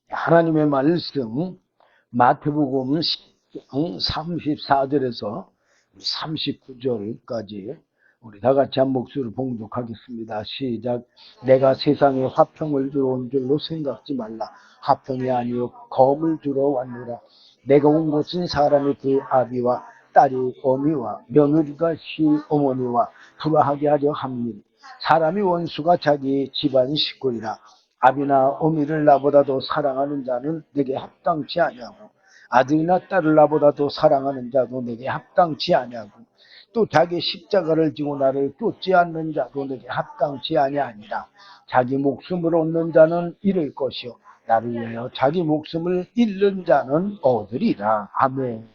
하나님의 말씀 마태복음 10장 34절에서 39절까지 우리 다 같이 한 목소리로 봉독하겠습니다. 시작. 내가 세상에 화평을 주러 온 줄로 생각지 말라. 화평이 아니요 검을 주러 왔노라. 내가 온 것은 사람이 그 아비와 딸이 어미와 며느리가 시어머니와 불화하게 하려 함이니 사람이 원수가 자기 집안 식구이라. 아비나 어미를 나보다도 사랑하는 자는 내게 합당치 아니하고 아들이나 딸을 나보다도 사랑하는 자도 내게 합당치 아니하고 또 자기 십자가를 지고 나를 쫓지 않는 자도 내게 합당치 아니하니라. 자기 목숨을 얻는 자는 잃을 것이요 나를 위하여 자기 목숨을 잃는 자는 얻으리라. 아멘.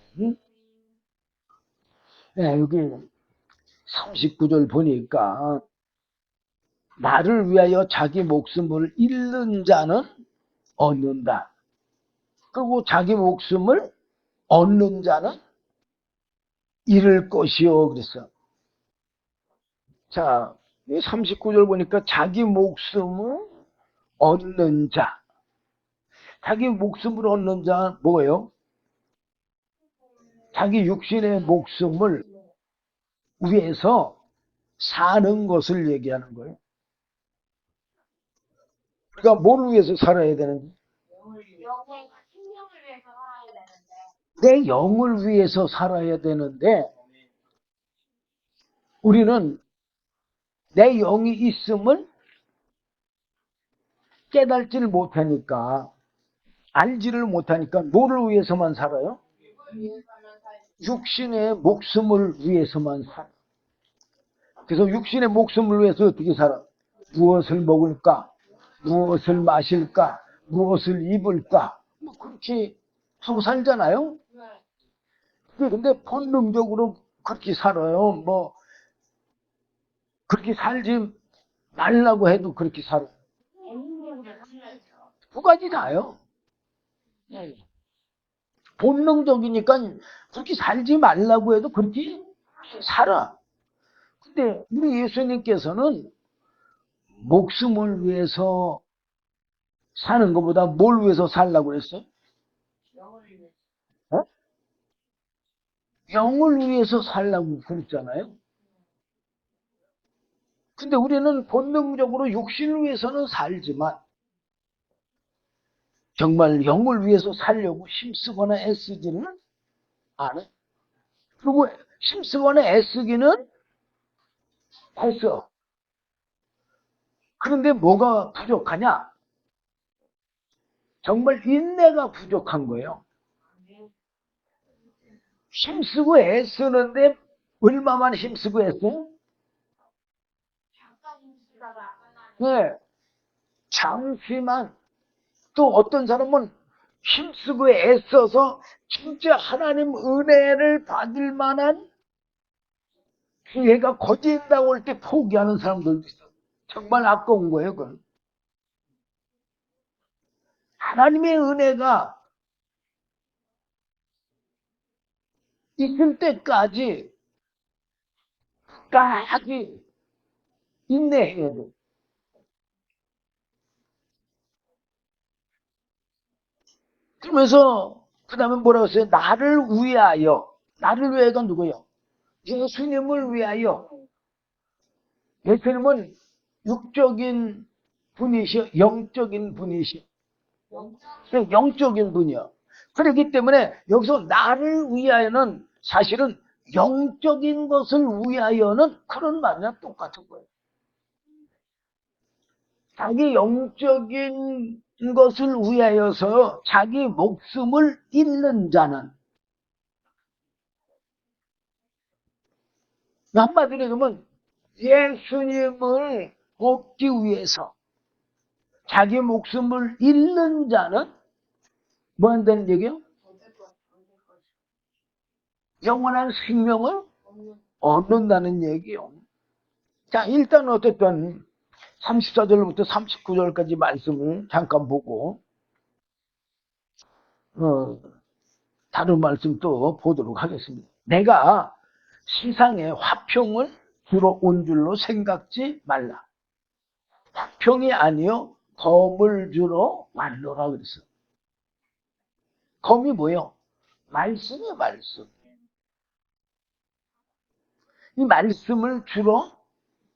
네, 여기 39절 보니까 나를 위하여 자기 목숨을 잃는 자는 얻는다. 그리고 자기 목숨을 얻는 자는 잃을 것이요. 그랬어. 자, 39절 보니까 자기 목숨을 얻는 자. 자기 목숨을 얻는 자 뭐예요? 자기 육신의 목숨을 위해서 사는 것을 얘기하는 거예요. 그러니까 뭘 위해서 살아야 되는지? 내 영을 위해서 살아야 되는데 우리는 내 영이 있음을 깨달지를 못하니까 알지를 못하니까 뭐를 위해서만 살아요? 육신의 목숨을 위해서만 살아. 그래서 육신의 목숨을 위해서 어떻게 살아? 무엇을 먹을까? 무엇을 마실까? 무엇을 입을까? 뭐 그렇게 하고 살잖아요. 근데 본능적으로 그렇게 살아요. 뭐 그렇게 살지 말라고 해도 그렇게 살아요. 두 가지 다요. 본능적이니까 그렇게 살지 말라고 해도 그렇게 살아. 근데 우리 예수님께서는 목숨을 위해서 사는 것보다 뭘 위해서 살라고 그랬어요? 어? 영을 위해서 살라고 그랬잖아요. 근데 우리는 본능적으로 육신을 위해서는 살지만 정말 영을 위해서 살려고 힘쓰거나 애쓰지는 않아. 그리고 힘쓰거나 애쓰기는 했어. 그런데 뭐가 부족하냐? 정말 인내가 부족한 거예요. 힘쓰고 애쓰는데 얼마만 힘쓰고 애써? 네, 잠시만. 또 어떤 사람은 힘쓰고 애써서 진짜 하나님 은혜를 받을 만한 기회가 거진다고 할 때 포기하는 사람들도 있어. 정말 아까운 거예요, 그건. 하나님의 은혜가 있을 때까지 끝까지 인내해야 돼. 그러면서 그 다음에 뭐라고 했어요? 나를 위하여. 나를 위하여가 누구예요? 예수님을 위하여. 예수님은 육적인 분이시여, 영적인 분이시여. 영적인 분이요. 그렇기 때문에 여기서 나를 위하여는 사실은 영적인 것을 위하여는 그런 말이나 똑같은 거예요. 자기 영적인 것을 위하여서 자기 목숨을 잃는 자는 한마디로 하면 예수님을 얻기 위해서 자기 목숨을 잃는 자는 뭐 한다는 얘기요? 영원한 생명을 얻는다는 얘기요. 자, 일단 어쨌든 34절부터 39절까지 말씀을 잠깐 보고 다른 말씀 또 보도록 하겠습니다. 내가 세상에 화평을 주러 온 줄로 생각지 말라. 화평이 아니요 검을 주러 왔노라 그랬어. 검이 뭐예요? 말씀이에요, 말씀. 이 말씀을 주러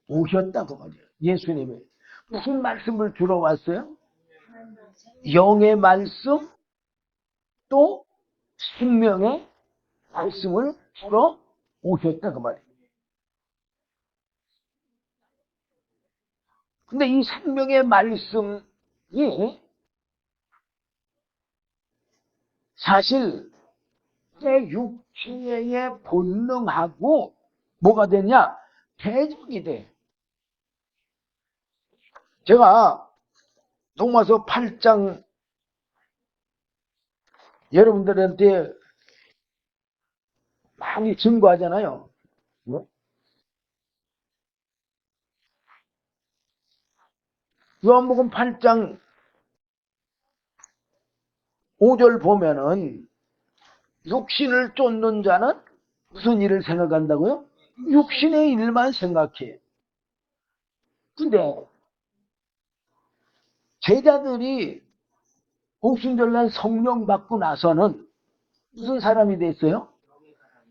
오셨다고 말이에요. 예수님이. 무슨 말씀을 주러 왔어요? 영의 말씀, 또 생명의 말씀을 주러 오셨다고 말이에요. 근데 이 생명의 말씀이 사실 내 육체의 본능하고 뭐가 되냐? 대적이 돼. 제가 로마서 8장 여러분들한테 많이 증거하잖아요. 요한복음 8장 5절 보면은 육신을 쫓는 자는 무슨 일을 생각한다고요? 육신의 일만 생각해. 근데 제자들이 오순절날 성령 받고 나서는 무슨 사람이 됐어요?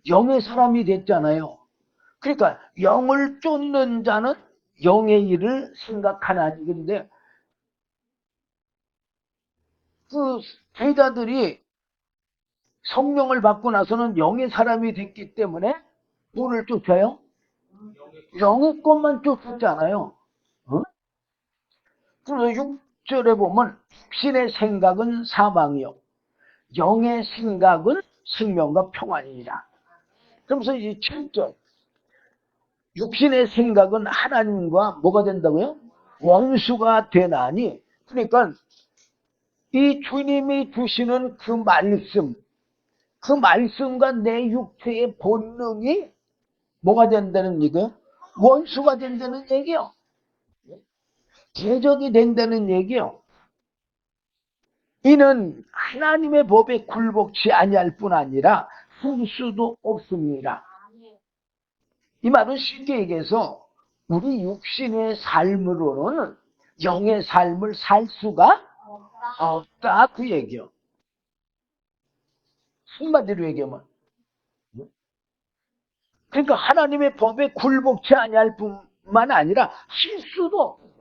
영의 사람이 됐잖아요. 그러니까 영을 쫓는 자는 영의 일을 생각하나니. 근데 그 제자들이 성령을 받고 나서는 영의 사람이 됐기 때문에 뭐를 쫓아요? 영의 것만 쫓았잖아요. 어? 그래서 6절에 보면 육신의 생각은 사망이요 영의 생각은 생명과 평안이니라. 그러면서 이 7절 육신의 생각은 하나님과 뭐가 된다고요? 원수가 되나니. 그러니까 이 주님이 주시는 그 말씀과 내 육체의 본능이 뭐가 된다는 얘기예요? 원수가 된다는 얘기예요. 대적이 된다는 얘기예요. 이는 하나님의 법에 굴복치 아니할 뿐 아니라 할 수도 없습니다. 이 말은 쉽게 얘기해서 우리 육신의 삶으로는 영의 삶을 살 수가 없다, 그 얘기요. 한마디로 얘기하면. 그러니까 하나님의 법에 굴복치 아니할 뿐만 아니라 할 수도 없어요.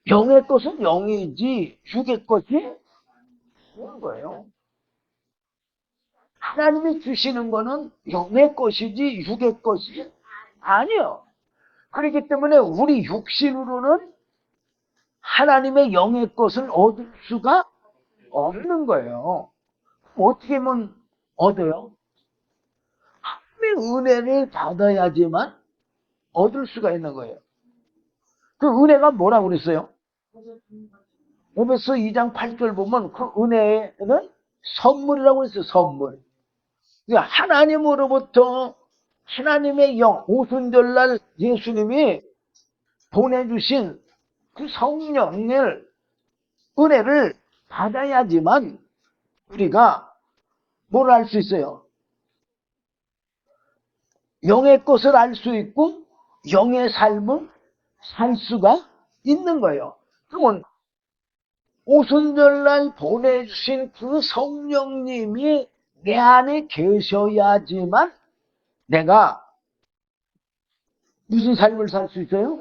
영의 것은 영이지 육의 것이 그런 거예요. 하나님이 주시는 거는 영의 것이지 육의 것이 아니에요. 그렇기 때문에 우리 육신으로는 하나님의 영의 것을 얻을 수가 없는 거예요. 어떻게 하면 얻어요? 하나님의 은혜를 받아야지만 얻을 수가 있는 거예요. 그 은혜가 뭐라고 그랬어요? 에베소 2장 8절 보면 그 은혜는 선물이라고 그랬어요. 선물. 그러니까 하나님으로부터 하나님의 영, 오순절날 예수님이 보내주신 그 성령을, 은혜를 받아야지만 우리가 뭘 알 수 있어요? 영의 것을 알 수 있고 영의 삶을 살 수가 있는 거예요. 그러면 오순절날 보내주신 그 성령님이 내 안에 계셔야지만 내가 무슨 삶을 살 수 있어요?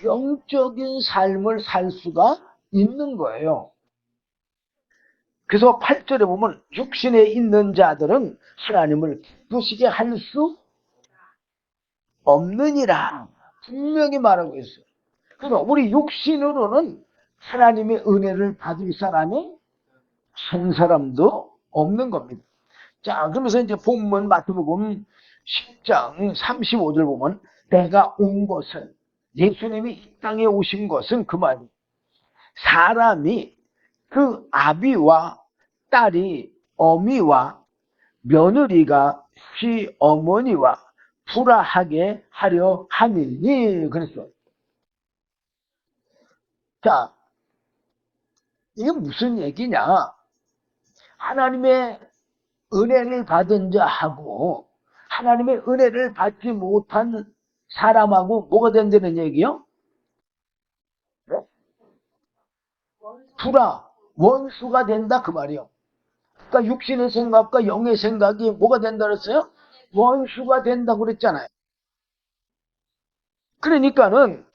영적인 삶을 살 수가 있는 거예요. 그래서 8절에 보면 육신에 있는 자들은 하나님을 기쁘시게 할 수 없느니라 분명히 말하고 있어요. 그래서 우리 육신으로는 하나님의 은혜를 받을 사람이 한 사람도 없는 겁니다. 자, 그러면서 이제 본문 마태복음 10장 35절 보면 내가 온 것은, 예수님이 이 땅에 오신 것은 그 말이, 사람이 그 아비와 딸이 어미와 며느리가 시어머니와 불화하게 하려 함이니 그랬어. 자, 이게 무슨 얘기냐? 하나님의 은혜를 받은 자하고 하나님의 은혜를 받지 못한 사람하고 뭐가 된다는 얘기요? 불화, 원수가 된다 그 말이요. 그러니까 육신의 생각과 영의 생각이 뭐가 된다 그랬어요? 원수가 된다 그랬잖아요. 그러니까는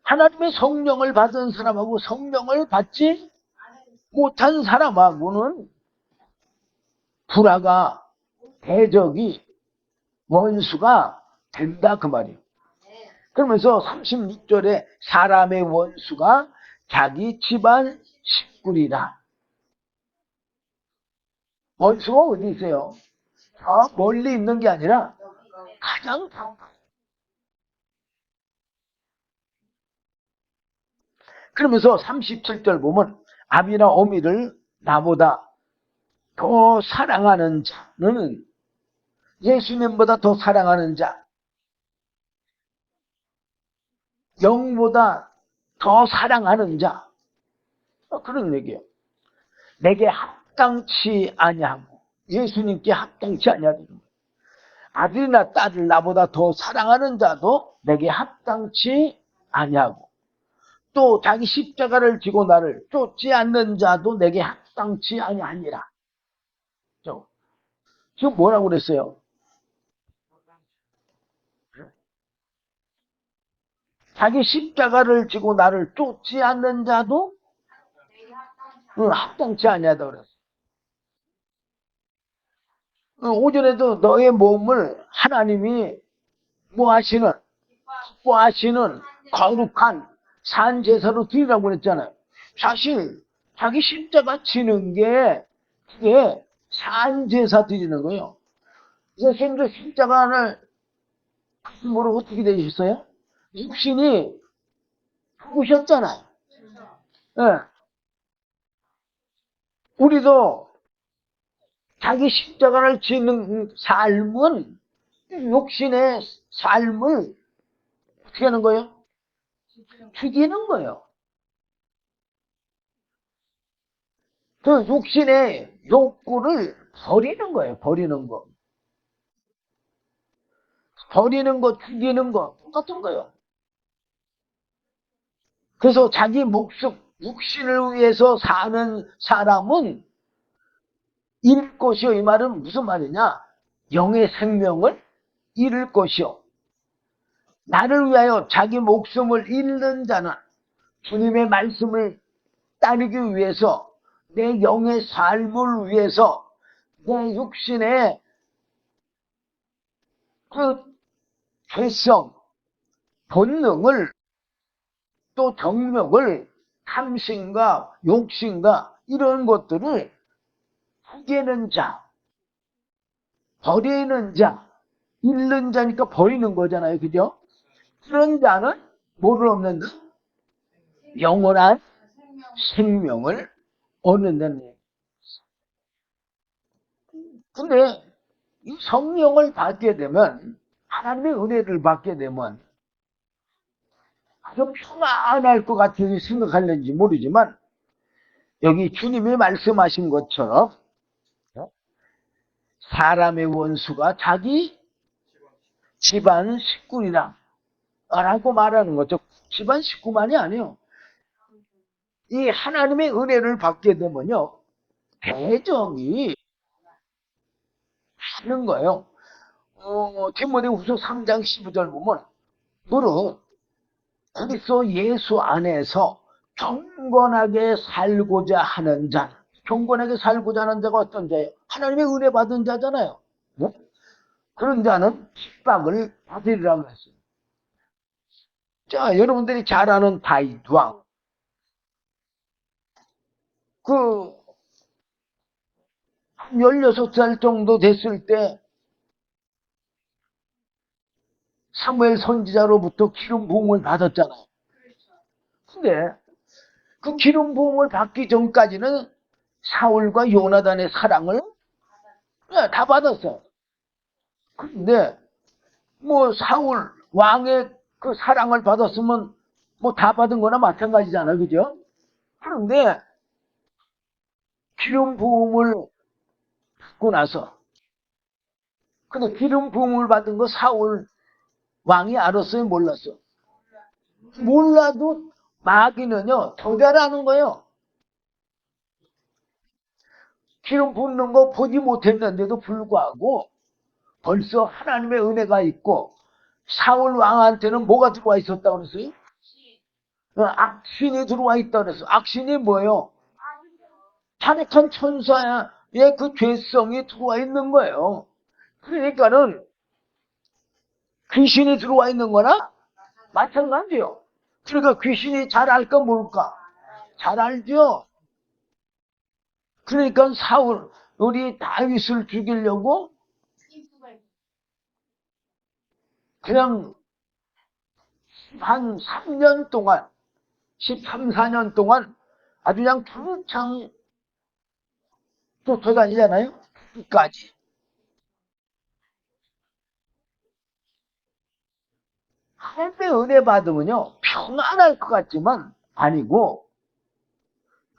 하나님의 성령을 받은 사람하고 성령을 받지 못한 사람하고는 불화가, 대적이, 원수가 된다 그 말이에요. 그러면서 36절에 사람의 원수가 자기 집안 식구리라. 원수가 어디 있어요? 저 멀리 있는 게 아니라 가장 가까이. 그러면서 37절 보면 아비나 어미를 나보다 더 사랑하는 자는, 예수님보다 더 사랑하는 자, 영보다 더 사랑하는 자, 그런 얘기예요. 내게 합당치 아니하고, 예수님께 합당치 아니하고, 아들이나 딸을 나보다 더 사랑하는 자도 내게 합당치 아니하고, 또 자기 십자가를 지고 나를 쫓지 않는 자도 내게 합당치 아니하니라. 지금 뭐라고 그랬어요? 자기 십자가를 지고 나를 쫓지 않는 자도 합당치 아니하다 그랬어요. 오전에도 너의 몸을 하나님이 뭐 하시는, 기뻐하시는 거룩한 산제사로 드리라고 그랬잖아요. 사실 자기 십자가 지는 게 그게 산제사 드리는 거예요. 예수님도 십자가를 뭐로 어떻게 되셨어요? 육신이 죽으셨잖아요. 네. 우리도 자기 십자가를 지는 삶은 육신의 삶을 어떻게 하는 거예요? 죽이는 거예요. 그 육신의 욕구를 버리는 거예요. 버리는 거. 버리는 거, 죽이는 거 똑같은 거예요. 그래서 자기 목숨, 육신을 위해서 사는 사람은 잃을 것이요. 이 말은 무슨 말이냐? 영의 생명을 잃을 것이요. 나를 위하여 자기 목숨을 잃는 자는 주님의 말씀을 따르기 위해서, 내 영의 삶을 위해서 내 육신의 그 죄성, 본능을, 또 정욕을, 탐심과 욕심과 이런 것들을 죽이는 자, 버리는 자, 잃는 자니까 버리는 거잖아요. 그죠? 그런 자는 뭐를 얻는다? 영원한 생명을 얻는다는 얘기예요. 근데 이 성령을 받게 되면, 하나님의 은혜를 받게 되면 아주 평안할 것 같이 생각하는지 모르지만, 여기 주님이 말씀하신 것처럼 사람의 원수가 자기 집안 식구이라 라고 말하는 거죠. 집안 식구만이 아니에요. 이 하나님의 은혜를 받게 되면요, 대적이 하는 거예요. 디모데후서 3장 12절 보면 무릇 그리스도 예수 안에서 경건하게 살고자 하는 자, 경건하게 살고자 하는 자가 어떤 자예요? 하나님의 은혜 받은 자잖아요. 네? 그런 자는 핍박을 받으리라고 했어요. 자, 여러분들이 잘 아는 다윗 왕, 그 16살 정도 됐을 때 사무엘 선지자로부터 기름 부음을 받았잖아요. 근데 그 기름 부음을 받기 전까지는 사울과 요나단의 사랑을 다 받았어요. 근데 뭐 사울 왕의 그 사랑을 받았으면 뭐 다 받은 거나 마찬가지잖아요. 그죠? 그런데 기름 부음을 받고 나서, 근데 기름 부음을 받은 거 사울 왕이 알았어요? 몰랐어? 몰라도 마귀는요, 더 잘하는 거예요. 기름 붓는 거 보지 못했는데도 불구하고 벌써 하나님의 은혜가 있고 사울 왕한테는 뭐가 들어와 있었다고 그랬어요? 악신이 들어와 있다고 그랬어요. 악신이 뭐예요? 타락한 천사의 그 죄성이 들어와 있는 거예요. 그러니까는 귀신이 들어와 있는 거나 마찬가지예요. 그러니까 귀신이 잘 알까 모를까? 잘 알죠. 그러니까 사울, 우리 다윗을 죽이려고 그냥 한 3년 동안, 13, 14년 동안 아주 그냥 주창 쫓아다니잖아요. 끝까지. 하나님의 은혜 받으면요, 평안할 것 같지만 아니고,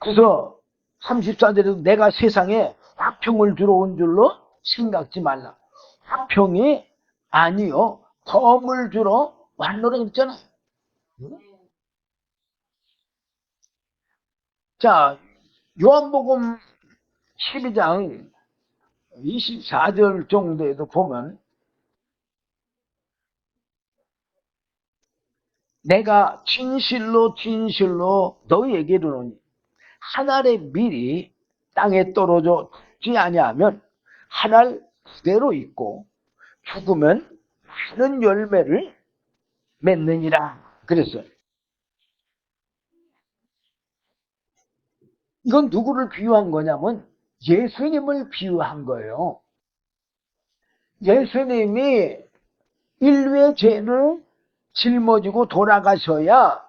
그래서 34절에도 내가 세상에 화평을 주러 온 줄로 생각지 말라. 화평이 아니요, 검을 주러 왔노라 그랬잖아요. 자, 요한복음 12장 24절 정도에도 보면 내가 진실로 진실로 너희에게 이르노니 한 알의 밀이 땅에 떨어져 죽지 아니하면 한 알 그대로 있고 죽으면 많은 열매를 맺느니라 그랬어요. 이건 누구를 비유한 거냐면 예수님을 비유한 거예요. 예수님이 인류의 죄를 짊어지고 돌아가셔야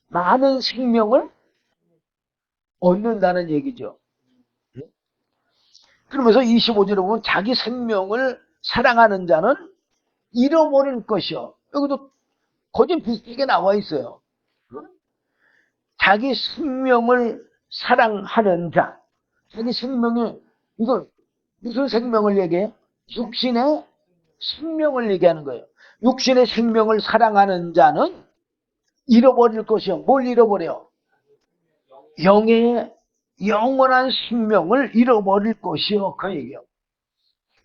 많은 생명을 얻는다는 얘기죠. 그러면서 25절에 보면 자기 생명을 사랑하는 자는 잃어버릴 것이요. 여기도 거진 비슷하게 나와 있어요. 자기 생명을 사랑하는 자. 자기 생명을, 이거 무슨 생명을 얘기해요? 육신의 생명을 얘기하는 거예요. 육신의 생명을 사랑하는 자는 잃어버릴 것이요. 뭘 잃어버려요? 영의 영원한 생명을 잃어버릴 것이요. 그 얘기요.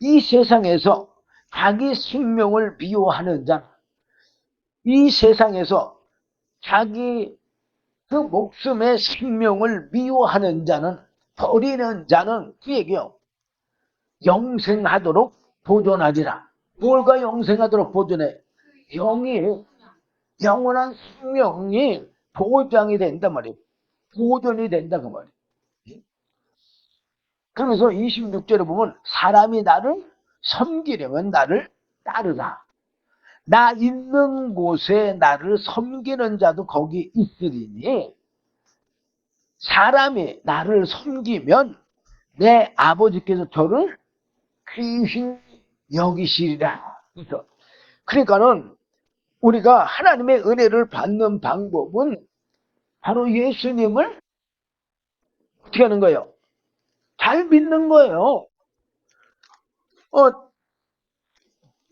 이 세상에서 자기 생명을 미워하는 자, 이 세상에서 자기 그 목숨의 생명을 미워하는 자는, 버리는 자는 그 얘기요. 영생하도록 보존하리라. 뭘가 영생하도록 보존해? 영이, 영원한 생명이 보장이 된단 말이에요. 보존이 된다 그 말이에요. 그러면서 26절에 보면 사람이 나를 섬기려면 나를 따르라. 나 있는 곳에 나를 섬기는 자도 거기 있으리니 사람이 나를 섬기면 내 아버지께서 저를 귀히 여기시리라. 그러니까는 우리가 하나님의 은혜를 받는 방법은 바로 예수님을 어떻게 하는 거예요? 잘 믿는 거예요.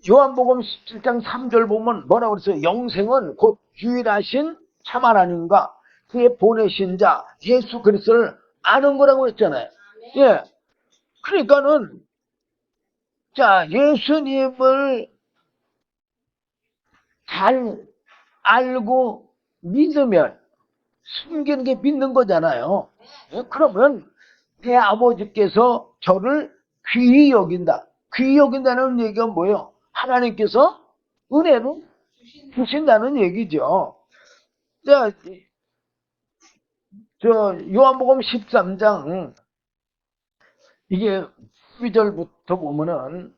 요한복음 17장 3절 보면 뭐라고 그랬어요? 영생은 곧 유일하신 참 하나님과 그의 보내신 자 예수 그리스도를 아는 거라고 했잖아요. 예. 그러니까는 자, 예수님을 잘 알고 믿으면 숨기는 게 믿는 거잖아요. 예? 그러면 내 아버지께서 저를 귀히 여긴다. 귀히 여긴다는 얘기가 뭐예요? 하나님께서 은혜를 주신다는 얘기죠. 자, 요한복음 13장 이게 12절부터 보면은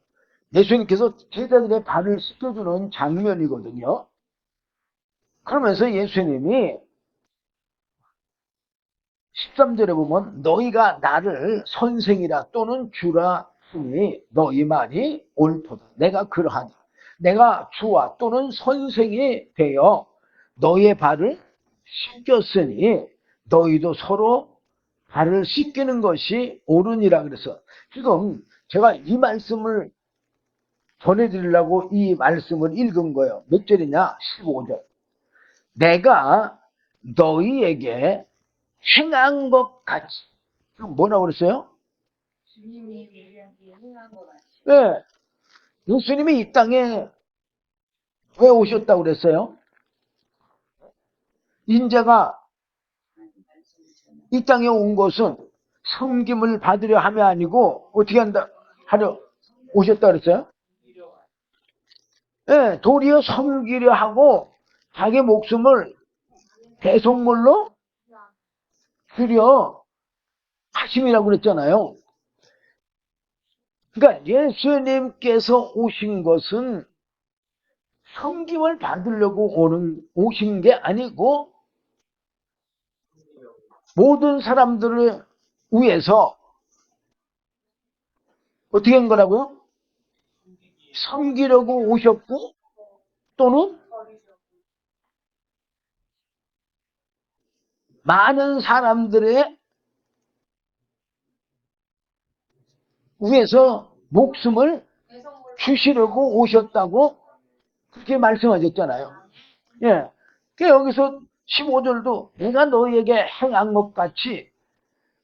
예수님께서 제자들의 발을 씻겨주는 장면이거든요. 그러면서 예수님이 13절에 보면 너희가 나를 선생이라 또는 주라 하니 너희만이 옳도다. 내가 그러하니 내가 주와 또는 선생이 되어 너희의 발을 씻겼으니 너희도 서로 발을 씻기는 것이 옳으니라 그래서 지금 제가 이 말씀을 전해드리려고 이 말씀을 읽은 거예요. 몇 절이냐? 15절. 내가 너희에게 행한 것 같이. 뭐라고 그랬어요? 주님이 우리에게 행한 것 같이. 네. 예수님이 이 땅에 왜 오셨다고 그랬어요? 인자가 이 땅에 온 것은 섬김을 받으려 함이 아니고 어떻게 하려 오셨다 그랬어요? 네, 도리어 섬기려 하고 자기 목숨을 대속물로 드려 하심이라고 그랬잖아요. 그러니까 예수님께서 오신 것은 섬김을 받으려고 오신 게 아니고 모든 사람들을 위해서 어떻게 한 거라고요? 섬기려고 오셨고 또는 많은 사람들의 위해서 목숨을 주시려고 오셨다고 그렇게 말씀하셨잖아요. 예. 그 여기서 15절도 내가 너희에게 행한 것 같이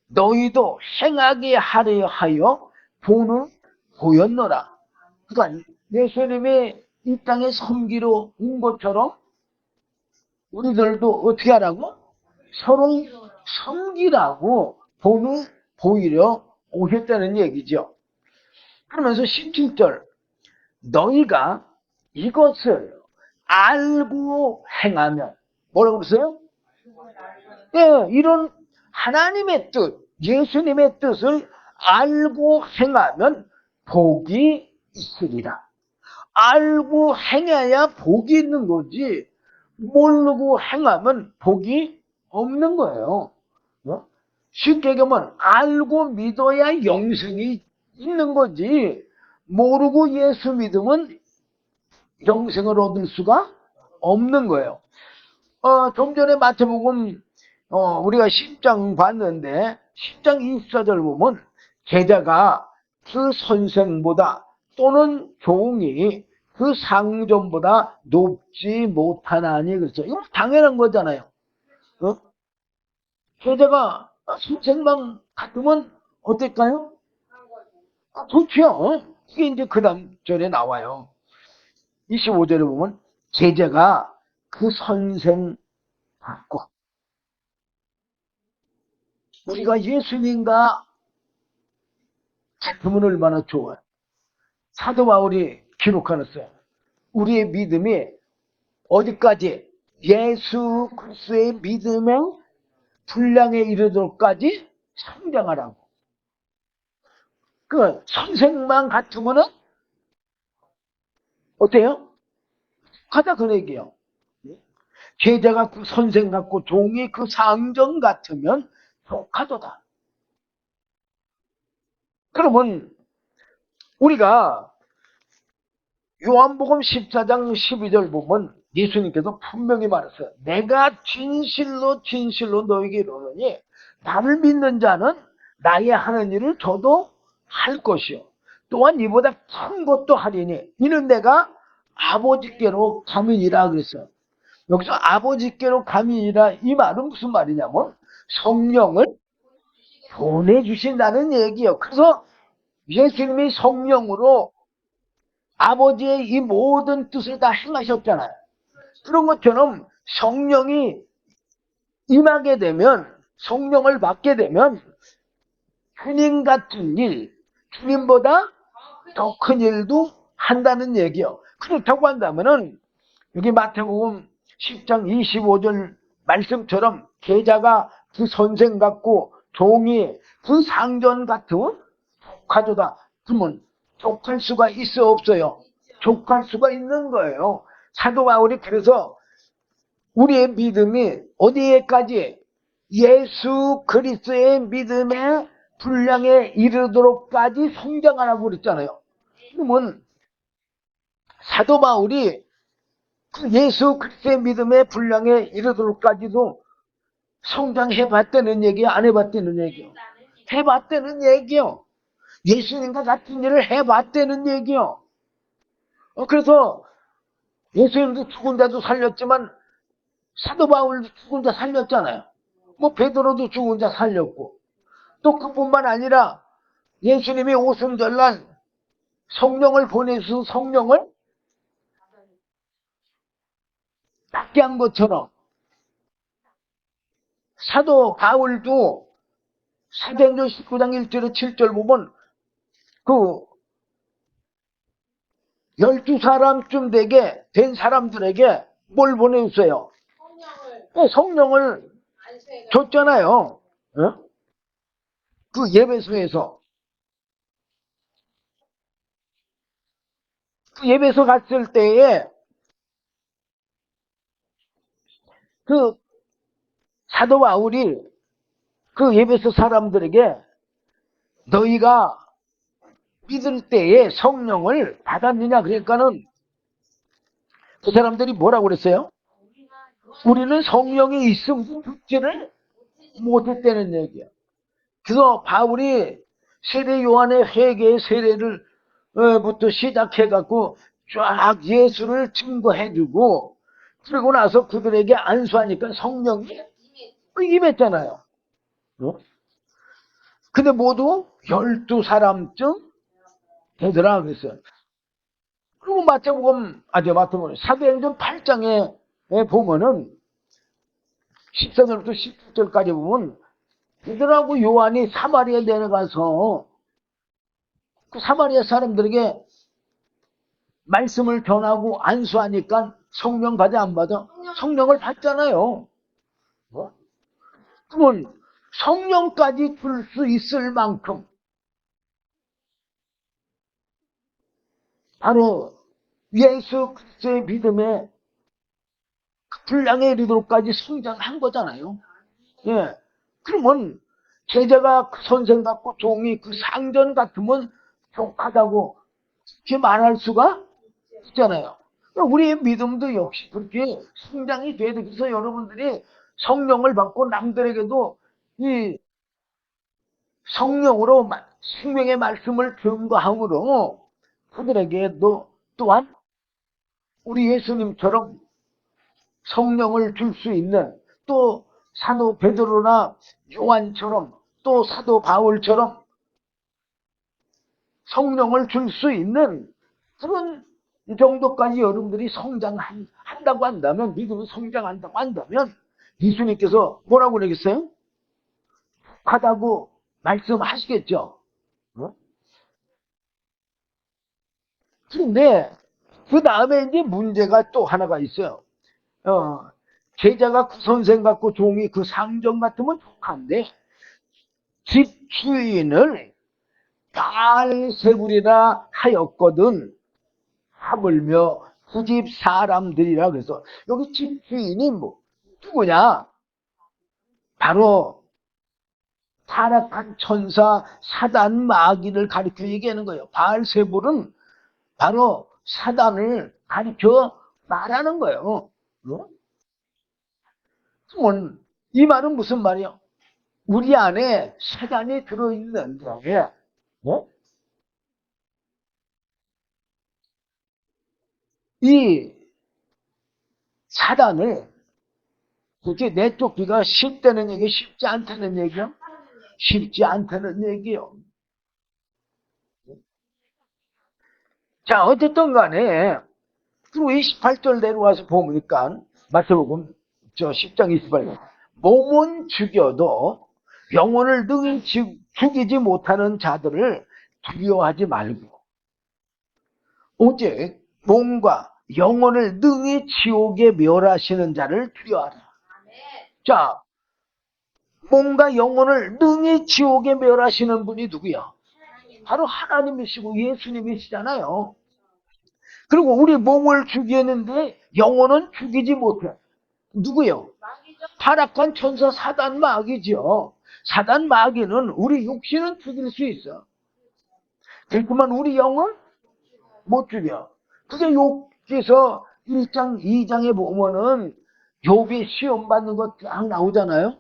너희도 행하게 하려 하여 본을 보였노라. 그러니까 예수님이 이 땅에 섬기러 온 것처럼 우리들도 어떻게 하라고? 서로 섬기라고 본을 보이려 오셨다는 얘기죠. 그러면서 17절 너희가 이것을 알고 행하면 뭐라고 그랬어요? 예, 이런 하나님의 뜻, 예수님의 뜻을 알고 행하면 복이 있으리라. 알고 행해야 복이 있는 거지 모르고 행하면 복이 없는 거예요. 쉽게 얘기하면 알고 믿어야 영생이 있는 거지 모르고 예수 믿으면 영생을 얻을 수가 없는 거예요. 좀 전에 마태복음 우리가 10장 봤는데 10장 24절 보면 제자가 그 선생보다 또는 종이 그 상전보다 높지 못하나니 그렇죠. 이거 당연한 거잖아요. 제자가 선생만 같으면 어떨까요? 좋죠. 이게 이제 그 다음 절에 나와요. 25절에 보면 제자가 그 선생 같고 우리가 예수님과 같으면 얼마나 좋아요. 사도 바울이 기록하였어요. 우리의 믿음이 어디까지? 예수 그리스도의 믿음의 분량에 이르도록까지 성장하라고. 그 선생만 같으면은 어때요? 하다 그 얘기예요. 제자가 그 선생 같고 종이 그 상정 같으면 독하도다. 그러면 우리가 요한복음 14장 12절 보면 예수님께서 분명히 말했어요. 내가 진실로 진실로 너에게 이르노니 나를 믿는 자는 나의 하는 일을 저도 할 것이요. 또한 이보다 큰 것도 하리니 이는 내가 아버지께로 가민이라 그랬어요. 여기서 아버지께로 가민이라 이 말은 무슨 말이냐면 성령을 보내주신다는 얘기예요. 그래서 예수님이 성령으로 아버지의 이 모든 뜻을 다 행하셨잖아요. 그런 것처럼 성령이 임하게 되면 성령을 받게 되면 주님 같은 일, 주님보다 더 큰 일도 한다는 얘기요. 그렇다고 한다면은 여기 마태복음 10장 25절 말씀처럼 제자가 그 선생 같고 종이 그 상전 같은 독하도다. 그러면 족할 수가 있어 없어요? 족할 수가 있는 거예요. 사도 바울이 그래서 우리의 믿음이 어디에까지 예수 그리스도의 믿음의 분량에 이르도록까지 성장하라고 그랬잖아요. 그러면 사도 바울이 그 예수 그리스도의 믿음의 분량에 이르도록까지도 성장해봤다는 얘기야? 안 해봤다는 얘기요? 해봤다는 얘기요. 예수님과 같은 일을 해봤다는 얘기요. 그래서 예수님도 죽은 자도 살렸지만 사도 바울 죽은 자 살렸잖아요. 뭐 베드로도 죽은 자 살렸고, 또 그뿐만 아니라 예수님이 오순절날 성령을 보내서 성령을 받게 한 것처럼 사도 바울도 사도행전 19장 1절에 7절 보면 그 12사람쯤 되게 된 사람들에게 뭘 보내주세요? 성령을 줬잖아요. 어? 그 예배소에서. 그 예배소 갔을 때에 그 사도 바울이 그 예배소 사람들에게 너희가 믿을 때에 성령을 받았느냐 그러니까는 그 사람들이 뭐라고 그랬어요? 우리는 성령이 있음 듣지를 못했다는 얘기야. 그래서 바울이 세례 요한의 회개의 세례를 부터 시작해갖고 쫙 예수를 증거해주고 그러고 나서 그들에게 안수하니까 성령이 임했잖아요. 어? 근데 모두 12사람쯤 되더라 그랬어요. 그리고 마태복음 사도행전 8장에 보면은 14절부터 17절까지 보면 베드로하고 요한이 사마리아에 내려가서 그 사마리아 사람들에게 말씀을 전하고 안수하니까 성령 받아 안 받아? 성령을 받잖아요. 뭐? 그러면 성령까지 줄 수 있을 만큼 바로 예수 그리스도의 믿음에 분량에 이르도록까지 성장한 거잖아요. 예. 그러면 제자가 그 선생 같고 종이 그 상전 같으면 족하다고 그렇게 말할 수가 있잖아요. 우리의 믿음도 역시 그렇게 성장이 돼야 돼. 그래서 여러분들이 성령을 받고 남들에게도 이 성령으로 생명의 말씀을 증거함으로 그들에게도 또한 우리 예수님처럼 성령을 줄 수 있는 또 사도 베드로나 요한처럼 또 사도 바울처럼 성령을 줄 수 있는 그런 정도까지 여러분들이 성장한다고 한다면 믿음이 성장한다고 한다면 예수님께서 뭐라고 그러겠어요? 하다고 말씀하시겠죠. 어? 그런데 그 다음에 이제 문제가 또 하나가 있어요. 제자가 그 선생 같고 종이 그 상정 같으면 족한데 집 주인을 바알세불이라 하였거든 하물며 그 집 사람들이라 그래서 여기 집 주인이 뭐 누구냐? 바로 타락한 천사 사단 마귀를 가리켜 얘기하는 거예요. 바알세불은 바로 사단을 가리켜 말하는 거예요. 어? 그러면 이 말은 무슨 말이에요? 우리 안에 사단이 들어있는데 어? 이 사단을 그렇게 내쫓기가 쉽다는 얘기, 쉽지 않다는 얘기요? 쉽지 않다는 얘기요. 자, 어쨌든 간에, 그리고 28절 내려와서 보니까, 마태복음 10장 28절. 몸은 죽여도 영혼을 능히 죽이지 못하는 자들을 두려워하지 말고, 오직 몸과 영혼을 능히 지옥에 멸하시는 자를 두려워하라. 자, 몸과 영혼을 능히 지옥에 멸하시는 분이 누구야? 바로 하나님이시고 예수님이시잖아요. 그리고 우리 몸을 죽이는데 영혼은 죽이지 못해. 누구요? 타락한 천사 사단 마귀죠. 사단 마귀는 우리 육신은 죽일 수 있어. 그렇지만 우리 영은 못 죽여. 그게 욥기서 1장, 2장에 보면은 욥이 시험 받는 거 쫙 나오잖아요.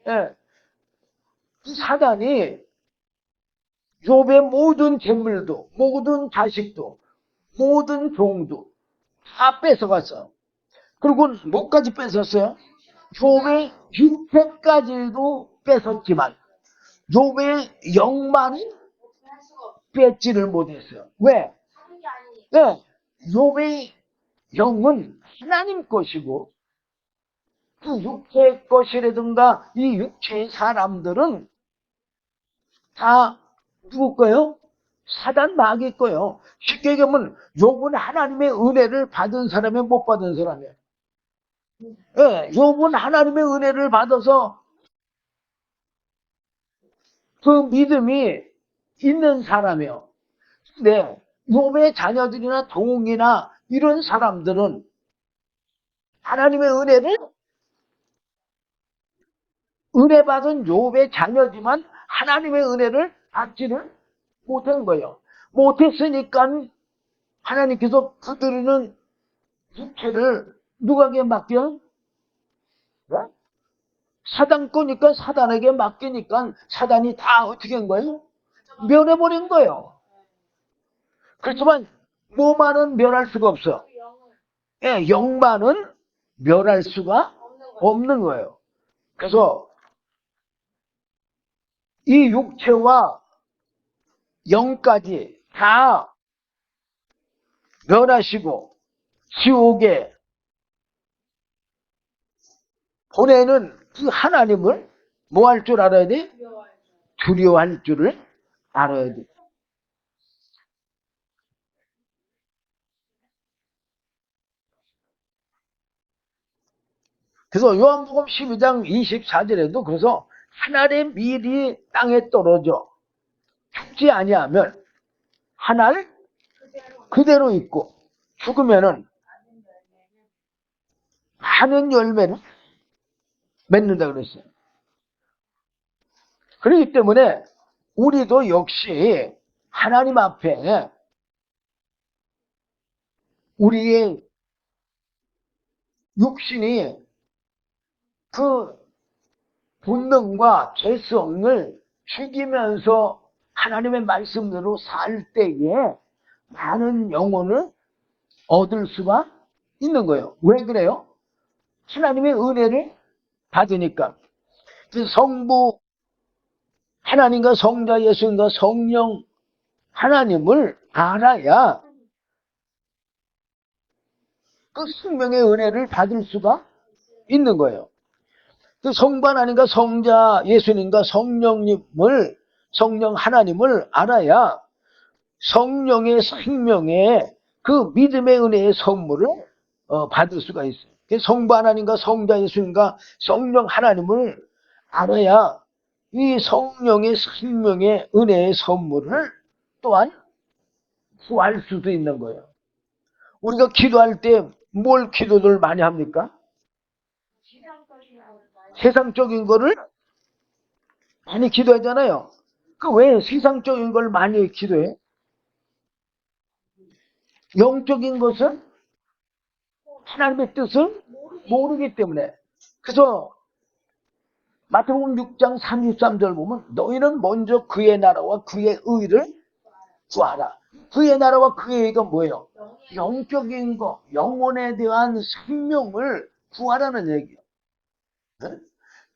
예. 이 사단이 욥의 모든 재물도, 모든 자식도, 모든 종도 다 뺏어갔어. 그리고 뭐까지 뺏었어요? 욥의 육체까지도 뺏었지만 욥의 영만은 할 수가 없어. 뺏지를 못했어요. 왜? 하는 게 아니니까. 네, 욥의 영은 하나님 것이고 그 육체의 것이라든가 이 육체의 사람들은 다 누구 거예요? 사단 마귀 거예요. 쉽게 얘기하면 욥은 하나님의 은혜를 받은 사람이 못 받은 사람이에요. 예, 욥은 하나님의 은혜를 받아서 그 믿음이 있는 사람이에요. 근데 욥의 자녀들이나 동이나 이런 사람들은 하나님의 은혜 받은 욥의 자녀지만 하나님의 은혜를 받지를 못한 거예요. 못했으니까 하나님께서 그들은 육체를 누구에게 맡겨? 네? 사단 거니까 사단에게 맡기니까 사단이 다 어떻게 한 거예요? 멸해버린 거예요. 그렇지만 뭐만은 멸할 수가 없어. 예, 영만은 멸할 수가 없는 거예요. 그래서 이 육체와 영까지 다 멸하시고 지옥에 보내는 그 하나님을 뭐 할 줄 알아야 돼? 두려워할 줄을 알아야 돼. 그래서 요한복음 12장 24절에도 그래서 하늘의 밀이 땅에 떨어져 죽지 아니하면 하늘 그대로 있고 죽으면은 많은 열매를 맺는다 그랬어요. 그렇기 때문에 우리도 역시 하나님 앞에 우리의 육신이 그 본능과 죄성을 죽이면서 하나님의 말씀대로 살 때에 많은 영혼을 얻을 수가 있는 거예요. 왜 그래요? 하나님의 은혜를 받으니까. 성부 하나님과 성자 예수님과 성령 하나님을 알아야 그 생명의 은혜를 받을 수가 있는 거예요. 그 성부 하나님과 성자 예수님과 성령 하나님을 알아야 성령의 생명의 그 믿음의 은혜의 선물을 받을 수가 있어요. 성부 하나님과 성자 예수님과 성령 하나님을 알아야 이 성령의 생명의 은혜의 선물을 또한 구할 수도 있는 거예요. 우리가 기도할 때 뭘 기도를 많이 합니까? 세상적인 거를 많이 기도하잖아요. 그 왜 세상적인 걸 많이 기도해? 영적인 것은 하나님의 뜻을 모르기 때문에. 그래서 마태복음 6장 33절 보면 너희는 먼저 그의 나라와 그의 의를 구하라. 그의 나라와 그의 의가 뭐예요? 영적인 거, 영혼에 대한 생명을 구하라는 얘기예요.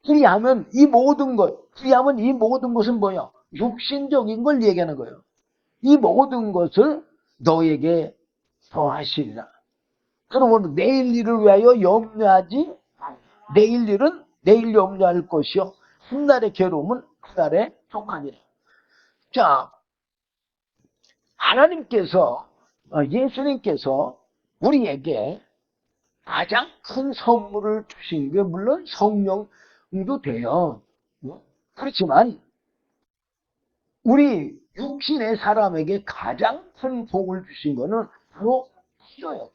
그리하면 이 모든 것은 뭐예요? 육신적인 걸 얘기하는 거예요. 이 모든 것을 너에게 더하시리라. 그러면 내일 일을 위하여 염려하지 내일 일은 내일 염려할 것이요 훗날의 괴로움은 그날에 족하니라. 자, 하나님께서 예수님께서 우리에게 가장 큰 선물을 주신 게 물론 성령도 돼요. 그렇지만 우리 육신의 사람에게 가장 큰 복을 주신 거는 바로 기도예요.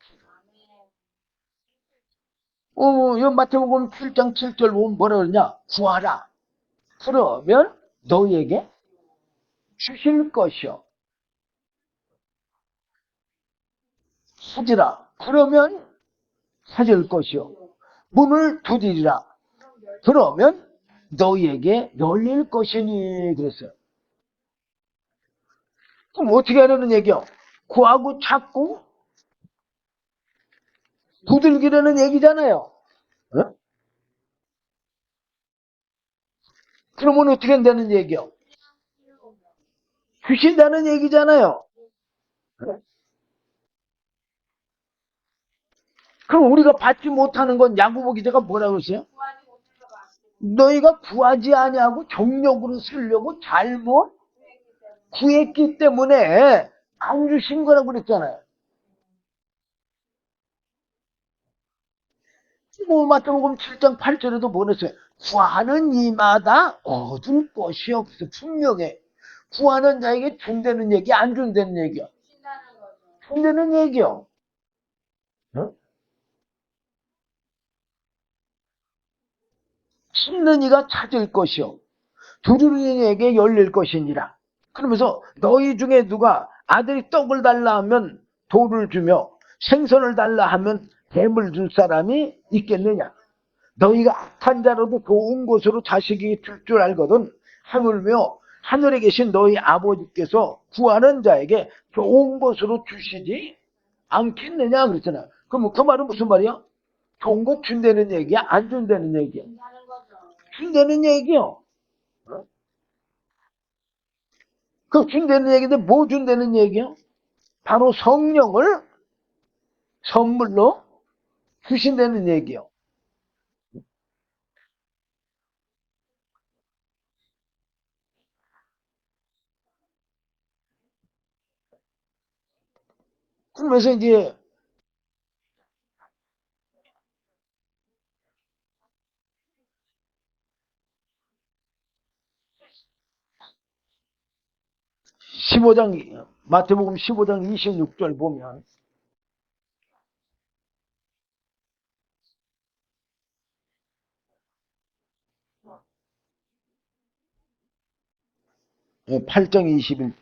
이 마태복음 7장 7절 보면 뭐라 그러냐? 구하라. 그러면 너희에게 주실 것이요. 찾으라. 그러면 찾을 것이요. 문을 두드리라. 그러면 너희에게 열릴 것이니 그랬어요. 그럼 어떻게 하려는 얘기요? 구하고 찾고 두들기라는 얘기잖아요. 어? 그러면 어떻게 된다는 얘기요? 주신다는 얘기잖아요. 어? 그럼 우리가 받지 못하는 건 야고보 기자가 뭐라고 했어요? 너희가 구하지 아니하고 정욕으로 쓰려고 잘못 구했기 때문에 안 주신 거라고 그랬잖아요. 뭐 마태복음 7장 8절에도 보냈어요. 구하는 이마다 얻을 것이 없어. 분명해. 구하는 자에게 준다는 얘기, 안 준다는 얘기야. 준다는 얘기요. 어? 찾는 이가 찾을 것이요. 두드리는 이에게 열릴 것이니라. 그러면서 너희 중에 누가 아들이 떡을 달라 하면 돌을 주며 생선을 달라 하면 뱀을 줄 사람이 있겠느냐. 너희가 악한 자로도 좋은 곳으로 자식이 줄 줄 알거든. 하물며 하늘에 계신 너희 아버지께서 구하는 자에게 좋은 곳으로 주시지 않겠느냐 그랬잖아. 그럼 그 말은 무슨 말이야? 좋은 거 준다는 얘기야? 안 준다는 얘기야? 준다는 얘기요. 어? 그 준다는 얘기인데 뭐 준다는 얘기요? 바로 성령을 선물로 주신다는 얘기요. 그러면서 이제 15장 마태복음 15장 26절 보면 8장 21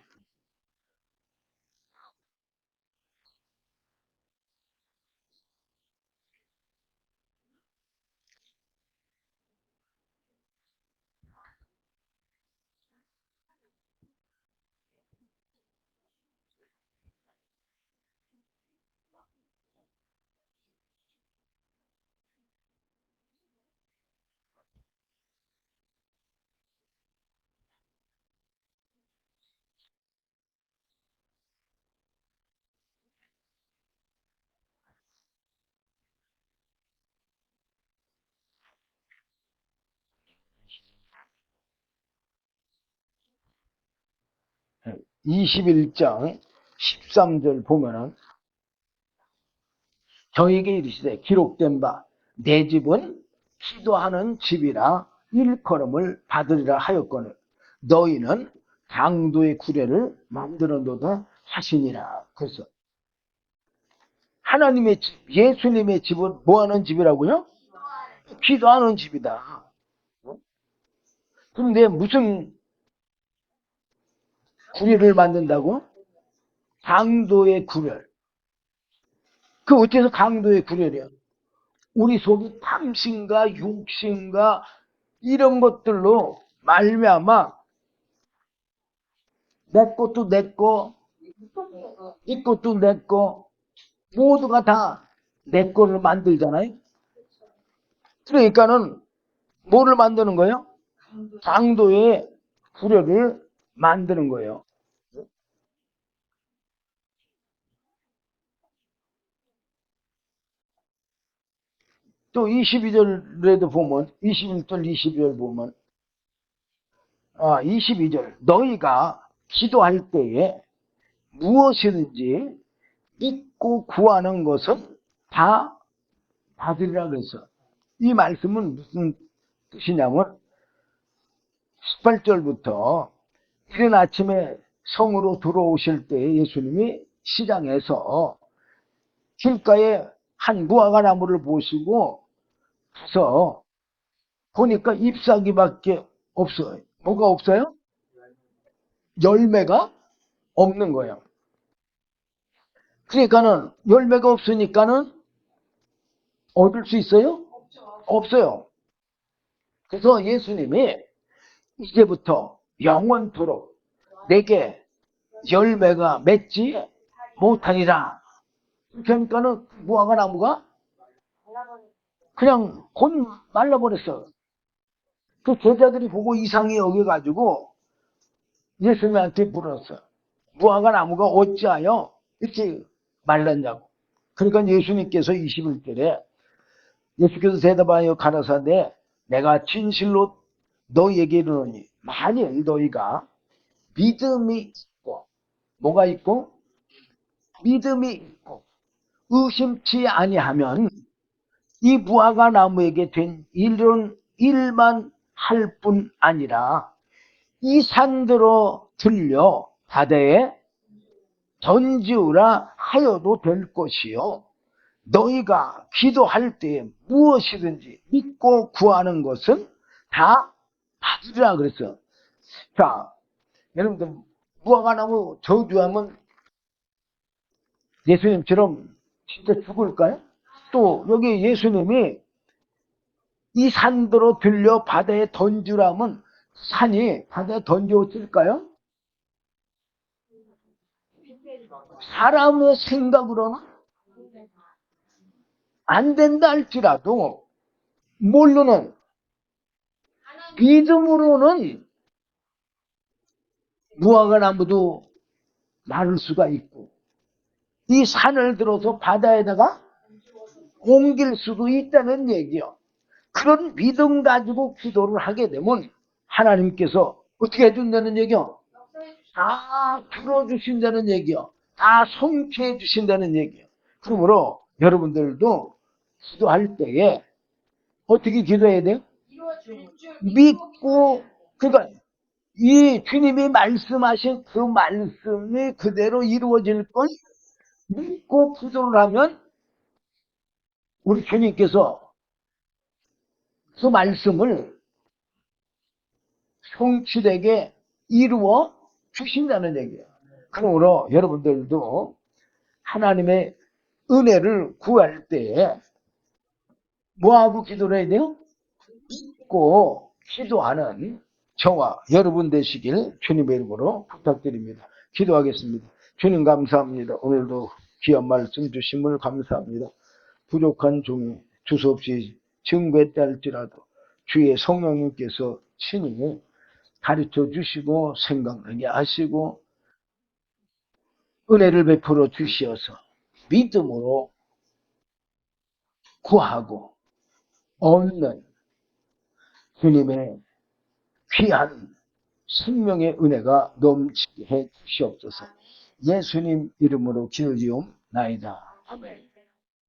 21장 13절 보면은 저에게 이르시되 기록된 바 내 집은 기도하는 집이라 일컬음을 받으리라 하였거늘 너희는 장도의 구례를 만들어놓다 하시니라. 그래서 하나님의 집, 예수님의 집은 뭐하는 집이라고요? 기도하는 집이다. 그런데 무슨 구례를 만든다고? 강도의 구례. 그 어째서 강도의 구례래요? 우리 속이 탐심과 욕심과 이런 것들로 말미암아 내 것도 내 거, 이 것도 내 거, 모두가 다 내 거를 만들잖아요. 그러니까는 뭐를 만드는 거예요? 강도의 구례를 만드는 거예요. 또 22절에도 보면 21절 22절 보면 22절 너희가 기도할 때에 무엇이든지 믿고 구하는 것은 다 받으리라 그랬어. 이 말씀은 무슨 뜻이냐면 18절부터 이른 아침에 성으로 들어오실 때 예수님이 시장에서 길가에 한 무화과 나무를 보시고 가서 보니까 잎사귀밖에 없어요. 뭐가 없어요? 열매가 없는 거예요. 그러니까는 열매가 없으니까는 얻을 수 있어요? 없어요. 그래서 예수님이 이제부터 영원토록 내게 열매가 맺지 못하리라. 그러니까는 무화과 나무가 그냥 곧 말라버렸어. 그 제자들이 보고 이상히 여겨가지고 예수님한테 물었어. 무화과 나무가 어찌하여 이렇게 말랐냐고. 그러니까 예수님께서 21절에 예수께서 대답하여 가라사대 내가 진실로 너희에게 이르노니 만일 너희가 믿음이 있고 뭐가 있고 믿음이 있고 의심치 아니하면 이 무화과 나무에게 된 일만 할 뿐 아니라 이 산들어 들려 바다에 던지우라 하여도 될 것이요 너희가 기도할 때 무엇이든지 믿고 구하는 것은 다 받으리라 그랬어. 자, 여러분들 무화과나무 저주하면 예수님처럼 진짜 죽을까요? 또 여기 예수님이 이 산들어 들려 바다에 던지라면 산이 바다에 던져질까요? 사람의 생각으로는 안 된다 할지라도 뭘로는 믿음으로는 무화과나무도 마를 수가 있고 이 산을 들어서 바다에다가 옮길 수도 있다는 얘기요. 그런 믿음 가지고 기도를 하게 되면 하나님께서 어떻게 해준다는 얘기요? 다 풀어주신다는 얘기요. 다 성취해 주신다는 얘기요. 그러므로 여러분들도 기도할 때에 어떻게 기도해야 돼요? 믿고 그러니까 이 주님이 말씀하신 그 말씀이 그대로 이루어질 걸 믿고 기도를 하면 우리 주님께서 그 말씀을 성취되게 이루어 주신다는 얘기예요. 그러므로 여러분들도 하나님의 은혜를 구할 때에 뭐하고 기도를 해야 돼요? 믿고 기도하는 저와 여러분 되시길 주님의 이름으로 부탁드립니다. 기도하겠습니다. 주님 감사합니다. 오늘도 귀한 말씀 주심을 감사합니다. 부족한 종이 주소없이 증거했다 할지라도 주의 성령님께서 친히 가르쳐 주시고 생각나게 하시고 은혜를 베풀어 주시어서 믿음으로 구하고 얻는 주님의 귀한 생명의 은혜가 넘치게 해 주시옵소서. 예수님 이름으로 기도지옵나이다. 아멘.